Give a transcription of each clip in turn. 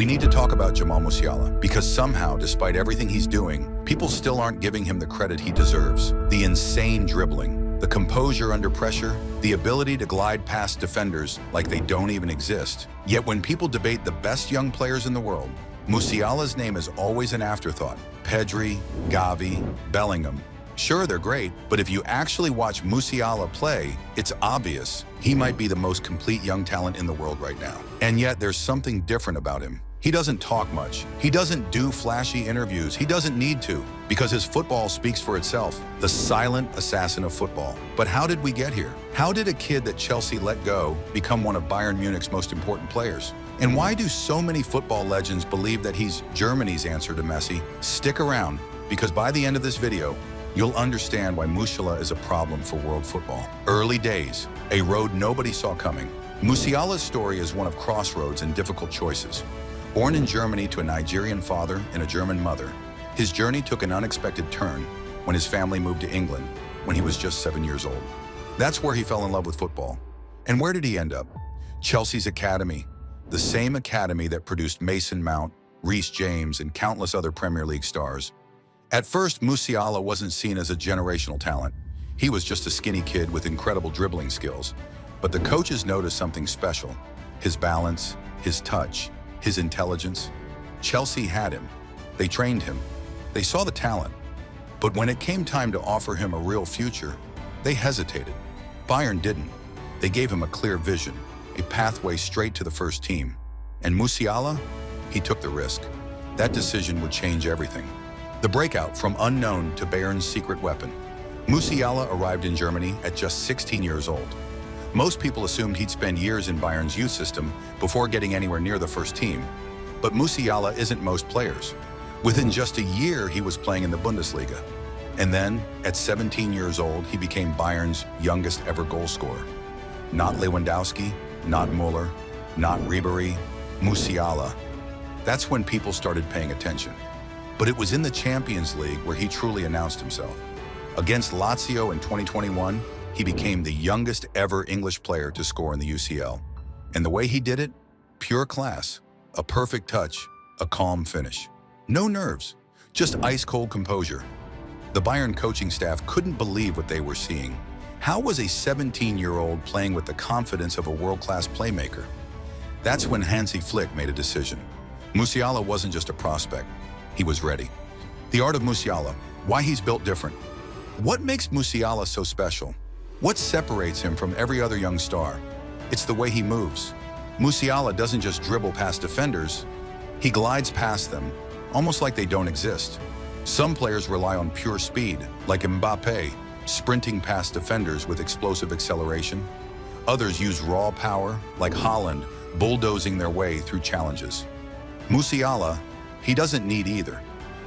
We need to talk about Jamal Musiala because somehow, despite everything he's doing, people still aren't giving him the credit he deserves. The insane dribbling, the composure under pressure, the ability to glide past defenders like they don't even exist. Yet when people debate the best young players in the world, Musiala's name is always an afterthought. Pedri, Gavi, Bellingham. Sure, they're great, but if you actually watch Musiala play, it's obvious he might be the most complete young talent in the world right now. And yet there's something different about him. He doesn't talk much. He doesn't do flashy interviews. He doesn't need to, because his football speaks for itself. The silent assassin of football. But how did we get here? How did a kid that Chelsea let go become one of Bayern Munich's most important players? And why do so many football legends believe that he's Germany's answer to Messi? Stick around, because by the end of this video, you'll understand why Musiala is a problem for world football. Early days, a road nobody saw coming. Musiala's story is one of crossroads and difficult choices. Born in Germany to a Nigerian father and a German mother, his journey took an unexpected turn when his family moved to England when he was just 7 years old. That's where he fell in love with football. And where did he end up? Chelsea's academy, the same academy that produced Mason Mount, Reece James, and countless other Premier League stars. At first, Musiala wasn't seen as a generational talent. He was just a skinny kid with incredible dribbling skills. But the coaches noticed something special: his balance, his touch, his intelligence. Chelsea had him. They trained him. They saw the talent. But when it came time to offer him a real future, they hesitated. Bayern didn't. They gave him a clear vision, a pathway straight to the first team. And Musiala, he took the risk. That decision would change everything. The breakout from unknown to Bayern's secret weapon. Musiala arrived in Germany at just 16 years old. Most people assumed he'd spend years in Bayern's youth system before getting anywhere near the first team. But Musiala isn't most players. Within just a year, he was playing in the Bundesliga. And then, at 17 years old, he became Bayern's youngest ever goal scorer. Not Lewandowski, not Muller, not Ribery, Musiala. That's when people started paying attention. But it was in the Champions League where he truly announced himself. Against Lazio in 2021, he became the youngest ever English player to score in the UCL. And the way he did it, pure class, a perfect touch, a calm finish. No nerves, just ice-cold composure. The Bayern coaching staff couldn't believe what they were seeing. How was a 17-year-old playing with the confidence of a world-class playmaker? That's when Hansi Flick made a decision. Musiala wasn't just a prospect, he was ready. The art of Musiala, why he's built different. What makes Musiala so special? What separates him from every other young star? It's the way he moves. Musiala doesn't just dribble past defenders, he glides past them, almost like they don't exist. Some players rely on pure speed, like Mbappe, sprinting past defenders with explosive acceleration. Others use raw power, like Haaland, bulldozing their way through challenges. Musiala, he doesn't need either.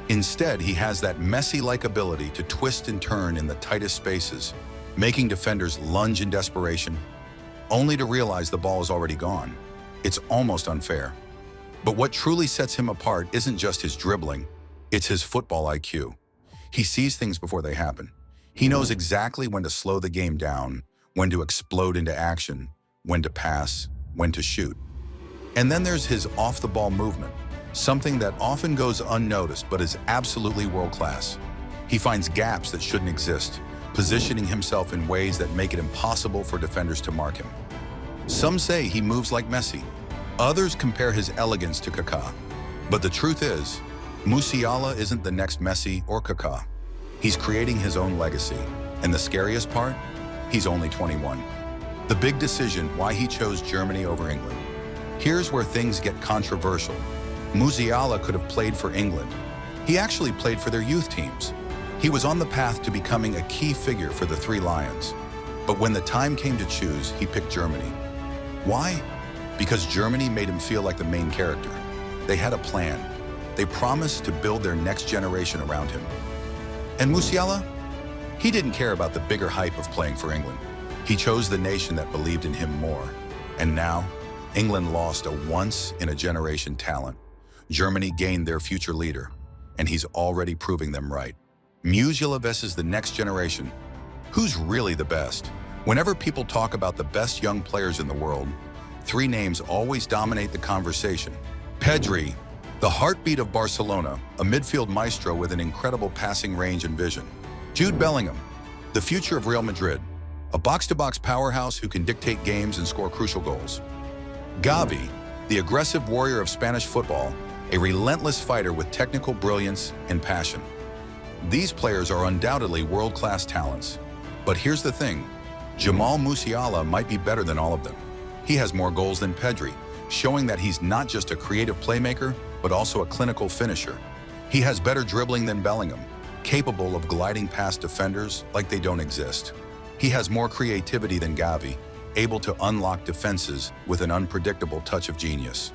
Instead, he has that Messi-like ability to twist and turn in the tightest spaces, making defenders lunge in desperation, only to realize the ball is already gone. It's almost unfair. But what truly sets him apart isn't just his dribbling, it's his football IQ. He sees things before they happen. He knows exactly when to slow the game down, when to explode into action, when to pass, when to shoot. And then there's his off-the-ball movement, something that often goes unnoticed but is absolutely world-class. He finds gaps that shouldn't exist, positioning himself in ways that make it impossible for defenders to mark him. Some say he moves like Messi. Others compare his elegance to Kaká. But the truth is, Musiala isn't the next Messi or Kaká. He's creating his own legacy. And the scariest part? He's only 21. The big decision why he chose Germany over England. Here's where things get controversial. Musiala could have played for England. He actually played for their youth teams. He was on the path to becoming a key figure for the Three Lions. But when the time came to choose, he picked Germany. Why? Because Germany made him feel like the main character. They had a plan. They promised to build their next generation around him. And Musiala? He didn't care about the bigger hype of playing for England. He chose the nation that believed in him more. And now, England lost a once-in-a-generation talent. Germany gained their future leader, and he's already proving them right. Musiala versus the next generation. Who's really the best? Whenever people talk about the best young players in the world, three names always dominate the conversation: Pedri, the heartbeat of Barcelona, a midfield maestro with an incredible passing range and vision. Jude Bellingham, the future of Real Madrid, a box-to-box powerhouse who can dictate games and score crucial goals. Gavi, the aggressive warrior of Spanish football, a relentless fighter with technical brilliance and passion. These players are undoubtedly world-class talents. But here's the thing, Jamal Musiala might be better than all of them. He has more goals than Pedri, showing that he's not just a creative playmaker, but also a clinical finisher. He has better dribbling than Bellingham, capable of gliding past defenders like they don't exist. He has more creativity than Gavi, able to unlock defenses with an unpredictable touch of genius.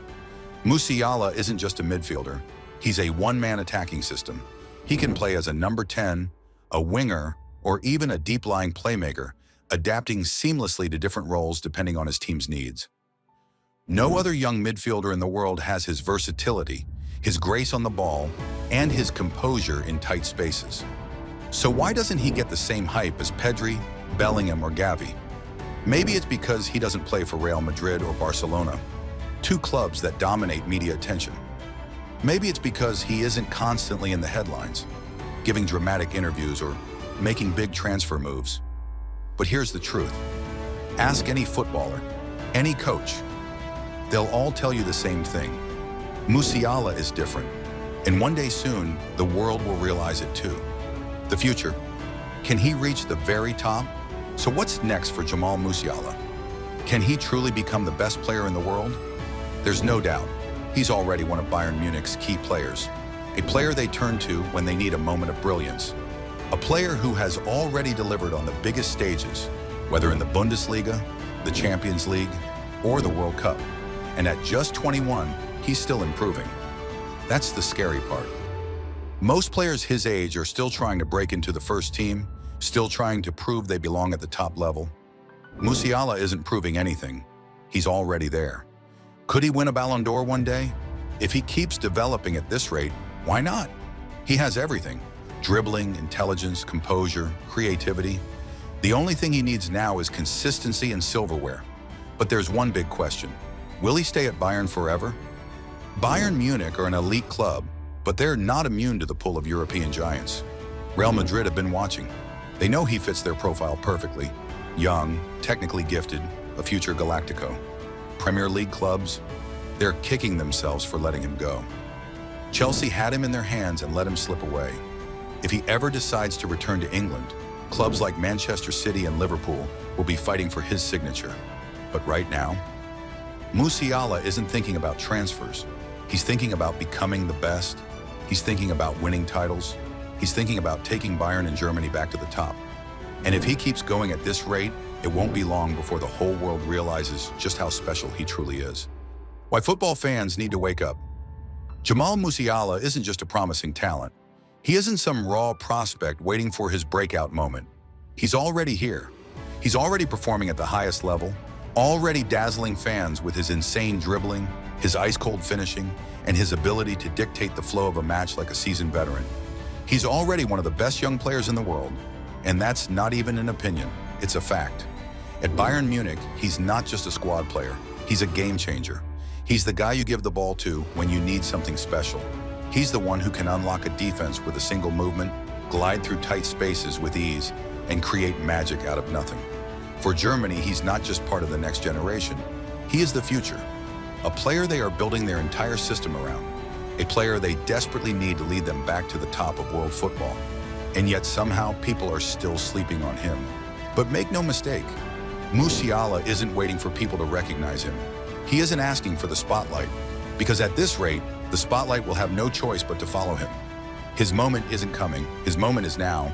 Musiala isn't just a midfielder, he's a one-man attacking system. He can play as a number 10, a winger, or even a deep-lying playmaker, adapting seamlessly to different roles depending on his team's needs. No other young midfielder in the world has his versatility, his grace on the ball, and his composure in tight spaces. So why doesn't he get the same hype as Pedri, Bellingham, or Gavi? Maybe it's because he doesn't play for Real Madrid or Barcelona, two clubs that dominate media attention. Maybe it's because he isn't constantly in the headlines, giving dramatic interviews or making big transfer moves. But here's the truth. Ask any footballer, any coach. They'll all tell you the same thing. Musiala is different, and one day soon, the world will realize it too. The future. Can he reach the very top? So what's next for Jamal Musiala? Can he truly become the best player in the world? There's no doubt. He's already one of Bayern Munich's key players, a player they turn to when they need a moment of brilliance, a player who has already delivered on the biggest stages, whether in the Bundesliga, the Champions League, or the World Cup. And at just 21, he's still improving. That's the scary part. Most players his age are still trying to break into the first team, still trying to prove they belong at the top level. Musiala isn't proving anything. He's already there. Could he win a Ballon d'Or one day? If he keeps developing at this rate, why not? He has everything. Dribbling, intelligence, composure, creativity. The only thing he needs now is consistency and silverware. But there's one big question. Will he stay at Bayern forever? Bayern Munich are an elite club, but they're not immune to the pull of European giants. Real Madrid have been watching. They know he fits their profile perfectly. Young, technically gifted, a future Galactico. Premier League clubs, they're kicking themselves for letting him go. Chelsea had him in their hands and let him slip away. If he ever decides to return to England, clubs like Manchester City and Liverpool will be fighting for his signature. But right now, Musiala isn't thinking about transfers. He's thinking about becoming the best. He's thinking about winning titles. He's thinking about taking Bayern and Germany back to the top. And if he keeps going at this rate, it won't be long before the whole world realizes just how special he truly is. Why football fans need to wake up. Jamal Musiala isn't just a promising talent. He isn't some raw prospect waiting for his breakout moment. He's already here. He's already performing at the highest level, already dazzling fans with his insane dribbling, his ice-cold finishing, and his ability to dictate the flow of a match like a seasoned veteran. He's already one of the best young players in the world, and that's not even an opinion, it's a fact. At Bayern Munich, he's not just a squad player, he's a game changer. He's the guy you give the ball to when you need something special. He's the one who can unlock a defense with a single movement, glide through tight spaces with ease, and create magic out of nothing. For Germany, he's not just part of the next generation, he is the future. A player they are building their entire system around. A player they desperately need to lead them back to the top of world football. And yet somehow people are still sleeping on him. But make no mistake, Musiala isn't waiting for people to recognize him. He isn't asking for the spotlight, because at this rate, the spotlight will have no choice but to follow him. His moment isn't coming, his moment is now,